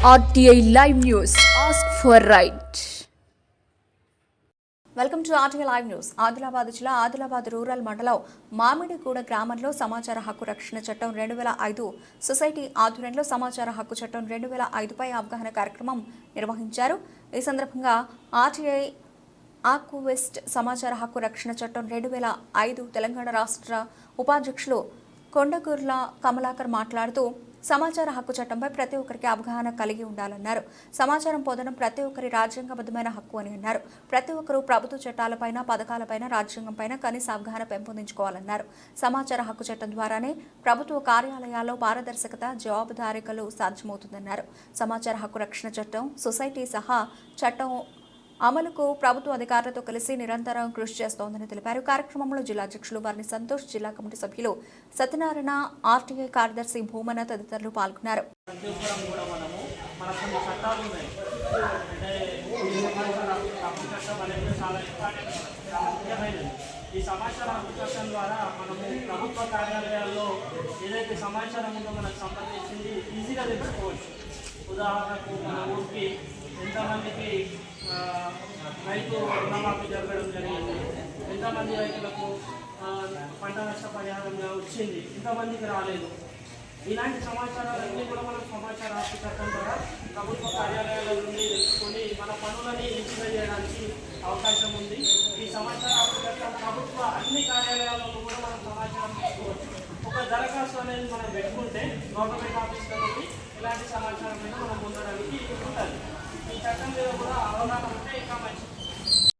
RTI Live News. Ask for right. Welcome to RTI live news. Adilabad జిల్లా Adilabad rural మండలం మామిడిగూడ గ్రామంలో సమాచార హక్కు రక్షణ చట్టం 2005 సొసైటీ ఆధ్వర్యంలో సమాచార హక్కు చట్టం 2005పై అవగాహన కార్యక్రమం నిర్వహించారు. ఈ సందర్భంగా ఆర్టీఐ ఆక్విస్ట్ సమాచార హక్కు రక్షణ చట్టం 2005 తెలంగాణ రాష్ట్ర ఉపాధ్యక్షులు కొండగూర్ల కమలాకర్ మాట్లాడుతూ సమాచార హక్కు చట్టంపై ప్రతి ఒక్కరికి అవగాహన కలిగి ఉండాలన్నారు. సమాచారం పొందడం ప్రతి ఒక్కరి రాజ్యాంగబద్ధమైన హక్కు అని అన్నారు. ప్రతి ఒక్కరూ ప్రభుత్వ చట్టాలపైన, పథకాలపైన, రాజ్యాంగంపైన కనీస అవగాహన పెంపొందించుకోవాలన్నారు. సమాచార హక్కు చట్టం ద్వారానే ప్రభుత్వ కార్యాలయాల్లో పారదర్శకత, జవాబుదారీకలు సాధ్యమవుతుందన్నారు. సమాచార హక్కు రక్షణ చట్టం, సొసైటీ సహా చట్టం అమలుకు ప్రభుత్వ అధికారులతో కలిసి నిరంతరం కృషి చేస్తోందని తెలిపారు. కార్యక్రమంలో జిల్లా అధ్యక్షులు వర్ణి సంతోష్, జిల్లా కమిటీ సభ్యులు సత్యనారాయణ, ఆర్టీఐ కార్యదర్శి భూమన తదితరులు పాల్గొన్నారు. ఈ సమాచార హక్కు చట్టం ద్వారా మనము ప్రభుత్వ కార్యాలయాల్లో ఏదైతే సమాచారం ఉందో మనకు సంబంధించింది ఈజీగా తెలుసుకోవచ్చు. ఉదాహరణకు మన ఊరికి ఎంతమందికి రైతు రుణమాఫీ జరగడం జరిగింది, ఎంతమంది రైతులకు పంట నష్టపరిహారంగా వచ్చింది, ఎంతమందికి రాలేదు, ఇలాంటి సమాచారాలన్నీ కూడా మనం సమాచార హక్కు చట్టం ద్వారా ప్రభుత్వ కార్యాలయాల నుండి తెలుసుకొని మన పనులని నిశ్చిత చేయడానికి అవకాశం ఉంది. ఈ సమాచార హక్కు చట్టం ప్రభుత్వ అన్ని కార్యాలయాలలో కూడా మనం సమాచారం తీసుకోవచ్చు. ఒక దరఖాస్తు అనేది మనం పెట్టుకుంటే గవర్నమెంట్